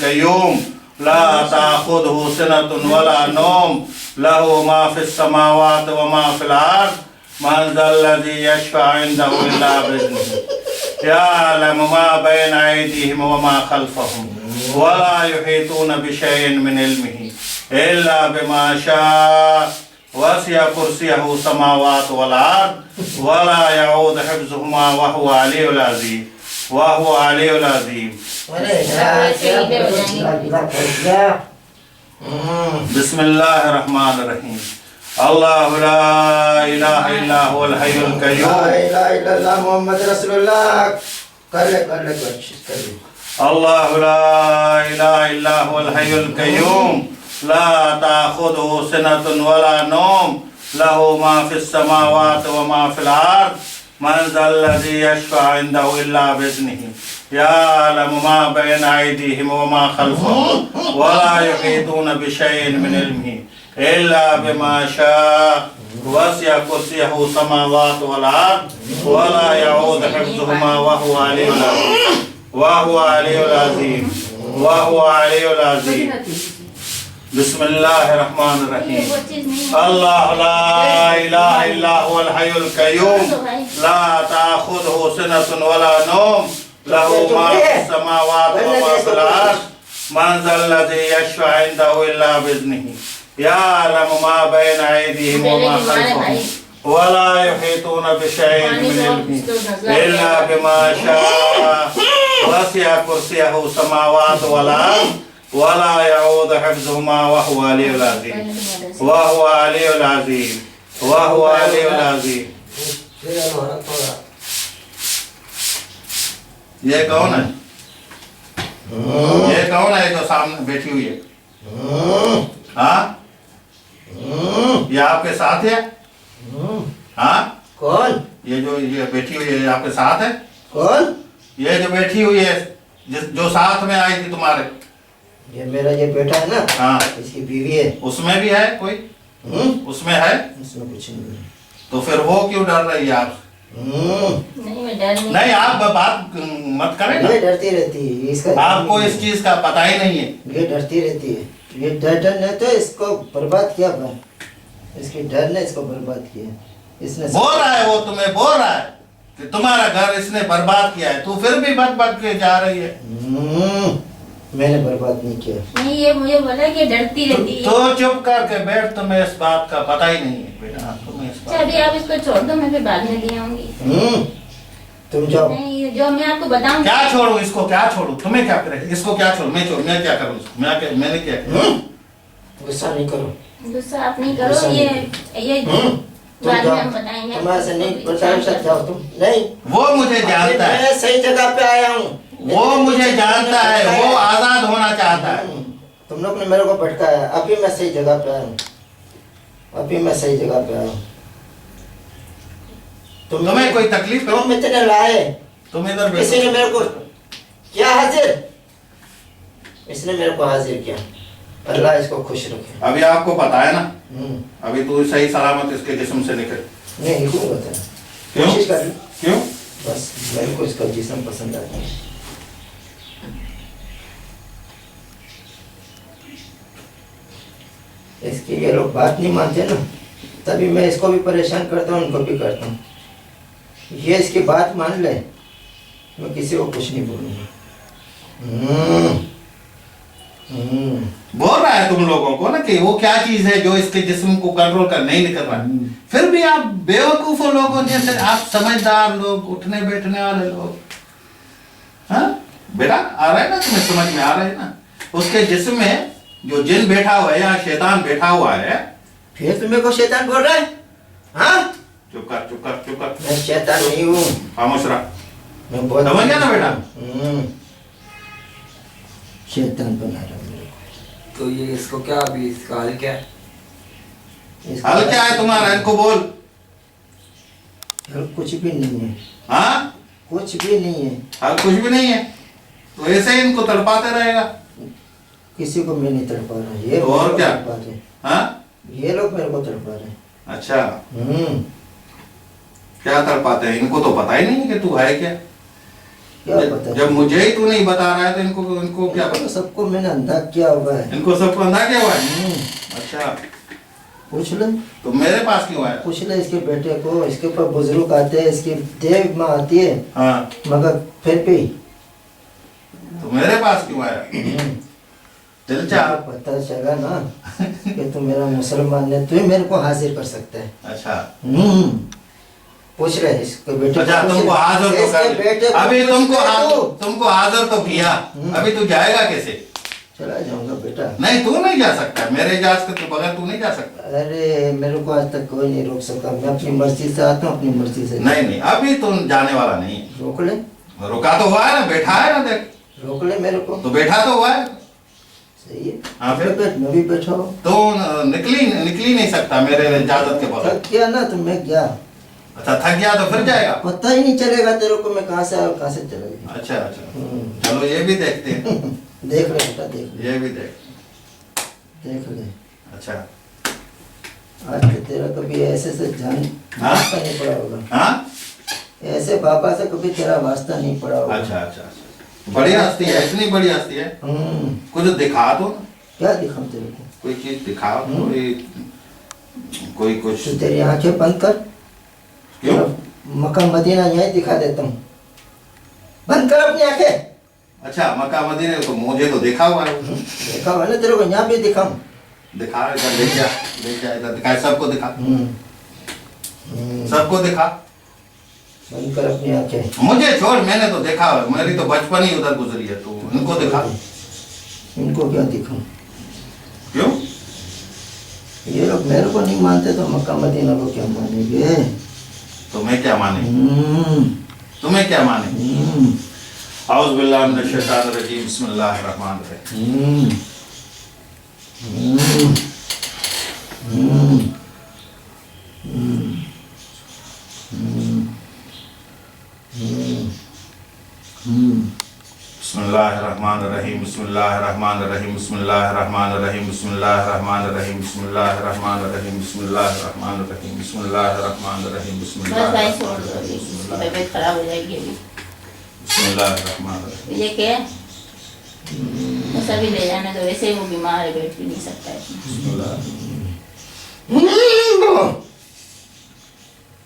कय्यूम ला ताखुदहु सिनतुन वला नौम लहु मा फिस समावाति व मा फिल अर्द मन ज़ल्लज़ी यशफ़अ इंदहु इल्ला बिइज़्निही यअलमु मा बैना अयदीहिम व मा खल्फ़हुम वला युहीतूना बिशैइन मिन इल्मिही इल्ला बिमा शाअ वसिअ कुर्सियहु समावाति वल अर्द वला यऊदु हिफ्ज़ुहुमा व हुवल अलियुल अज़ीम बिस्मिल्लाहिर्रहमानिर्रहीम अल्लाहु ला इलाहा इल्ला हुवल हय्युल कय्यूम ला इलाहा इल्लल्लाह मुहम्मद रसूलुल्लाह कर ले अल्लाहु ला इलाहा इल्ला हुवल हय्युल कय्यूम ला ताखुदहु सिनतुन वला नौम लहु मा फिस समावाति व मा फिल अर्द मन ज़ल्लज़ी यशफ़अ इंदहु इल्ला बिइज़्निही यअलमु मा बैना अयदीहिम व मा खल्फ़हुम वला युहीतूना बिशैइन मिन इल्मिही इल्ला बिमा शाअ वसिअ कुर्सियहु समावाति वल अर्द वला यऊदु हिफ्ज़ुहुमा व हुवल अलियुल अज़ीम बिस्मिल्लाहिर्रहमानिर्रहीम अल्लाहु ला इलाहा इल्ला हुवल हय्युल कय्यूम ला ताखुदहु सिनतुन वला नौम लहु मा फिस समावाति व मा फिल अर्द मन ज़ल्लज़ी यशफ़अ इंदहु इल्ला बिइज़्निही यअलमु मा बैना अयदीहिम व मा खल्फ़हुम वला युहीतूना बिशैइन मिन इल्मिही इल्ला बिमा शाअ वसिअ कुर्सियहु समावाति वल अर्द वला यऊदु हिफ्ज़ुहुमा व हुवल अलियुल अज़ीम। ये कौन है? ये कौन है जो सामने बैठी हुई है? हाँ, ये आपके साथ है? हाँ, कौन? ये बैठी हुई है आपके साथ है? कौन? ये जो बैठी हुई है जो साथ में आई थी तुम्हारे? ये मेरा ये बेटा है ना? हाँ, इसकी बीवी है। उसमें भी है कोई? उसमें है? उसमें कुछ नहीं है। तो फिर वो क्यों डर रही है आप? नहीं, मैं डर नहीं, आप बात मत करें ना। ये डरती रहती है इसका। आपको इस चीज का पता ही नहीं है। ये डरती रहती है। ये डर ने तो इसको बर्बाद किया। इसकी डर ने इसको बर्बाद किया। इसने बोल रहा है, वो तुम्हें बोल रहा है कि तुम्हारा घर इसने बर्बाद किया है, तू फिर भी बर्बाद के जा रही है। मैंने बर्बाद नहीं किया। नहीं, ये मुझे बोला कि डरती रहती है। तो चुप करके बैठ, तुम्हें इस बात का पता ही नहीं है बेटा। तुम्हें इस बात अभी आप इसको छोड़ दो, मैं फिर बाद में ले आऊंगी। तुम जाओ। नहीं, जो मैं आपको बताऊंगी। क्या छोड़ू इसको? क्या छोड़ू? तुम्हें क्या करे? इसको क्या छोड़ू? मैं क्या करूँ इसको? मैंने क्या किया? गुस्सा नहीं करो। गुस्सा आप नहीं करो। ये बाद में हम बताएंगे। तुम्हारे से नहीं बता सकता तुम। नहीं, वो मुझे जानता है। मैं सही जगह पे आया हूँ। वो मुझे जानता है, वो आजाद होना चाहता है। तुम लोग ने मेरे को भटकाया। अभी मैं सही जगह पे आया हूँ। अभी मैं सही जगह पे आया हूँ। तुम्हें कोई तकलीफ है? तुम इतने लाए। तुम इधर किसी ने मेरे को क्या हाजिर? इसने मेरे को हाजिर किया। अल्लाह इसको खुश रखे। अभी आपको पता है ना, अभी तू सही सलामत इसके जिस्म से निकल। नहीं, क्यों बता? क्यों? कोशिश कर। क्यों? बस मेरे को इसका जिस्म पसंद आता है। इसकी ये लोग बात नहीं मानते ना, तभी मैं इसको भी परेशान करता हूँ, उनको भी करता हूँ। ये इसकी बात मान ले, मैं किसी को कुछ नहीं बोलूँगा। बोल रहा है तुम लोगों को ना कि वो क्या चीज है जो इसके जिस्म को कंट्रोल कर नहीं कर रहा। फिर भी आप बेवकूफ हो लोगों जैसे, आप समझदार लोग, उठने बैठने वाले लोग। हाँ बेटा, आ रहा है ना तुम्हें? समझ में आ रहा है ना? उसके जिस्म में जो जिन बैठा हुआ है या शैतान बैठा हुआ है। फिर तुम्हें को शैतान बोल रहा है? हाँ, चुप कर, चुप कर, चुप कर। मैं शैतान नहीं हूँ। खामोश रह। मैं बहुत समझ गया ना बेटा? शैतान बना रहा मेरे को। तो ये इसको क्या, अभी इसका हाल क्या है? हाल क्या है तुम्हारा? इनको बोल। हाल कुछ भी नहीं है। हाँ, कुछ भी नहीं है। हाल कुछ भी नहीं है, तो ऐसे ही इनको तड़पाते रहेगा। किसी को मैं नहीं तड़पा रहा। ये तो और क्या? तड़पा रहे। हाँ, ये लोग मेरे को तड़पा रहे। अच्छा, हम्म। क्या तड़पाते हैं? इनको तो पता ही नहीं है कि तू है क्या। क्या पता जब मुझे ही तू नहीं बता रहा है तो इनको क्या तो पता? सबको मैंने अंधा किया हुआ है। इनको सबको अंधा क्या हुआ है? अच्छा, पूछ ले, तो मेरे पास क्यों आया? पूछ ले इसके बेटे को। इसके ऊपर बुजुर्ग आते हैं, इसकी देव माँ आती है, हाँ, मगर फिर भी तो मेरे पास क्यों आया? दिल चाह। पता चला ना कि तू मेरा मुसलमान है, तू ही मेरे को हाजिर कर सकता है। अच्छा, पूछ रहे इसके बेटे को, अच्छा, पूछ तुमको ले। हाजिर तो इसके बेटे कर, को अभी पूछ ले तू। तुमको हाजिर तो किया, अभी तू जाएगा कैसे? चला जाऊंगा बेटा। नहीं, तू नहीं जा सकता, मेरे इजाजत के बगैर तू नहीं जा सकता। अरे मेरे को आज तक कोई नहीं रोक सकता, मैं अपनी मर्जी से आता हूँ, अपनी मर्जी से। नहीं नहीं, अभी तू जाने वाला नहीं है। रोक ले, रुका तो हुआ है ना, बैठा है ना, देख रोक ले मेरे को। तो बैठा तो हुआ है। सही है, हाँ, फिर? बैठ, मैं भी बैठा हूँ। तो निकली नहीं सकता मेरे इजाजत के बगैर। थक गया ना तो मैं गया, अच्छा, थक गया तो फिर जाएगा। पता ही नहीं चलेगा तेरे को मैं कहाँ से आया और कहाँ से चला गया। अच्छा अच्छा, चलो ये भी देखते हैं। देख ले बेटा, देख ले, ये भी देख। देख ले। अच्छा, आज तो तेरा कभी ऐसे से जान हाँ? वास्ता नहीं पड़ा होगा, हाँ, ऐसे पापा से कभी तेरा वास्ता नहीं पड़ा होगा। अच्छा अच्छा अच्छा, बड़ी हस्ती है, इतनी बड़ी हस्ती है। कुछ दिखा दो ना, क्या दिखाऊं तेरे को? कोई चीज दिखाओ, कोई कुछ। तो तेरी आंखें बंद कर। क्यों? मक्का मदीना यही दिखा देता हूँ, बंद कर अपनी आंखें। अच्छा, मक्का मदीने तो मुझे तो देखा हुआ है। देखा हुआ ना तेरे को, यहाँ भी दिखाऊं। दिखा, इधर देख जा, इधर दिखा, सबको दिखा, सबको दिखा। बंद कर अपनी आंखें। मुझे छोड़, मैंने तो देखा है, मेरी तो बचपन ही उधर गुजरी है, तो इनको दिखा। इनको क्या दिखाऊं? क्यों? ये लोग मेरे को नहीं मानते तो मक्का मदीना को क्या मानेंगे? तुम्हें क्या माने? तुम्हें क्या माने? औज़ बिल्लाहि मिनश शैतानिर रजीम, बिस्मिल्लाहिर रहमानिर रहीम। बिस्मिल्लाहिर्रहमानिर्रहीम, बिस्मिल्लाहिर्रहमानिर्रहीम, बिस्मिल्लाहिर्रहमानिर्रहीम, बिस्मिल्लाहिर्रहमानिर्रहीम, बिस्मिल्लाहिर्रहमानिर्रहीम, बिस्मिल्लाहिर्रहमानिर्रहीम, बिस्मिल्लाहिर्रहमानिर्रहीम, बस भाई छोड़ दो अभी, तबीयत खराब हो जाएगी अभी। बिस्मिल्लाहिर्रहमानिर्रहीम। ये क्या है? बस अभी ले जाने दो, वैसे ही वो बीमार है, बैठ भी नहीं सकता है।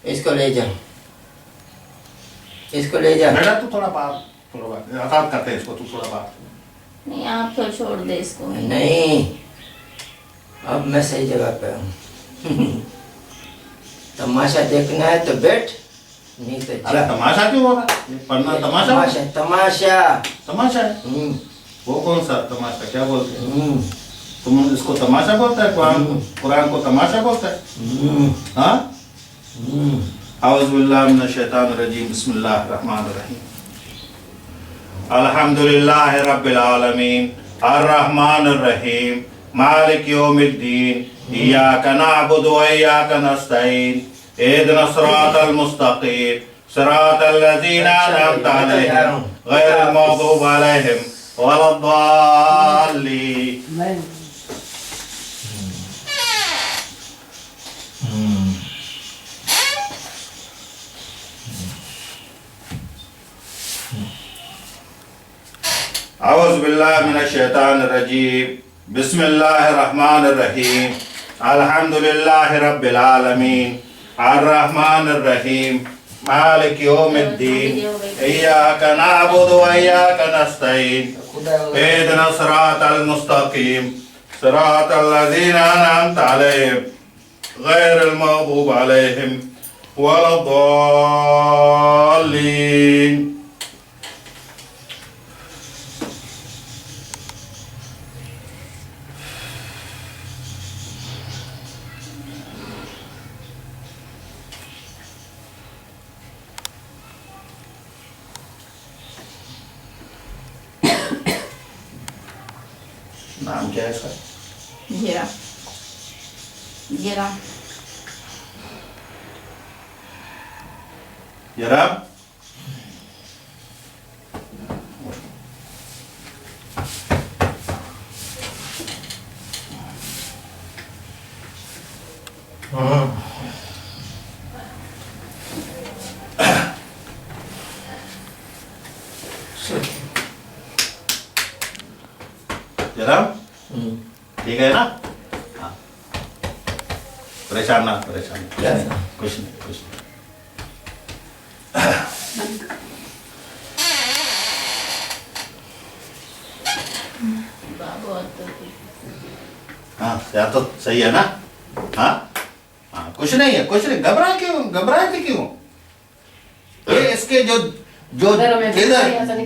इसको ले जा, इसको ले जा। बेटा तू थोड़ा बात अतात करते हैं इसको, तू थोड़ा बात। नहीं, आप तो छोड़ दे इसको। नहीं, अब मैं सही जगह पे हूँ। तमाशा देखना है तो बैठ, नहीं तो अरे जा। तमाशा क्यों हो रहा है? पढ़ना तमाशा? तमाशा, तमाशा। तमाशा है? वो कौन सा तमाशा, क्या बोलते हैं? तुम इसको तमाशा बोलता है? कुरान को तमाशा बोलता है? हाँ? औज़ु बिल्लाहि मिनश शैतानिर रजीम, बिस्मिल्लाहिर रहमानिर रहीम। अल्हम्दुलिल्लाहि रब्बिल आलमीन, अर्रहमानिर रहीम, मालिक यौमिद्दीन, इय्याका नअबुदु व इय्याका नस्तईन, इहदिनस सिरातल मुस्तकीम, सिरातल लज़ीना अनअमता अलैहिम, गैरिल मग़दूबि अलैहिम वलद्दाल्लीन। औज़ु बिल्लाहि मिनश शैतानिर रजीम, बिस्मिल्लाहिर रहमानिर रहीम, अल्हम्दुलिल्लाहि रब्बिल आलमीन, अर्रहमानिर रहीम, मालिक यौमिद्दीन, इय्याका नअबुदु व इय्याका नस्तईन, इहदिनस सिरातल मुस्तकीम, सिरातल लज़ीना अनअमता अलैहिम, गैरिल मग़दूबि अलैहिम वलद्दाल्लीन। नाम क्या है इसका? जीरा, जीरा। जरा जनाब हम्म, ठीक है ना? हाँ। परेशान ना क्या है? कुछ नहीं। बाबू तो हाँ या तो सही है ना? हाँ हाँ कुछ नहीं, घबराए क्यों? ये इसके जो इधर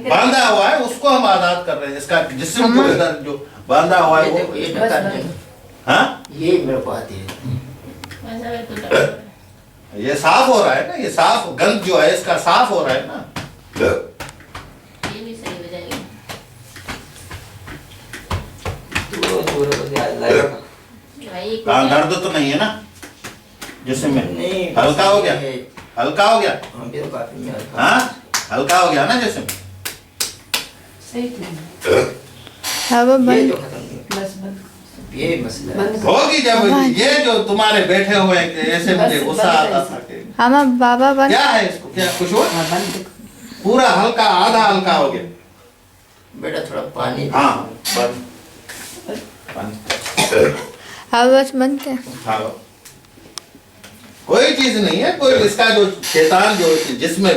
बांधा हुआ है उसको हम आजाद कर रहे हैं, इसका जिस्म को इधर जो बांधा हुआ है ये देखो, वो। ये डकार देखो, हाँ ये मेरे को आती है। वैसा है तो डॉक्टर ये साफ हो रहा है ना, ये साफ गंद जो है इसका साफ हो रहा है ना। ये भी सही हो जाएगी। भाई को हाँ क्या- दर्द तो नहीं है ना जिसम में? नहीं, हल्का हो गया? ये- हल्का हो गया? हाँ, ये तो काफी में हल्का। हाँ हल्का हो गया ना जिसम? अब ये बंद जो खत्म नहीं हुआ। ये मसला है। होगी जब ये जो तुम्हारे बैठे हुए हैं कि ऐसे मुझे गुस्सा आता था कि हमारा बाबा बंद क्या है इसको, क्या कुछ हुआ? पूरा हल्का आधा हल्का हो गया। बेटा थोड़ा पानी। हाँ बंद बंद। अब बस बंद है। हाँ कोई चीज नहीं है, कोई इसका जो शैतान जो जिसमें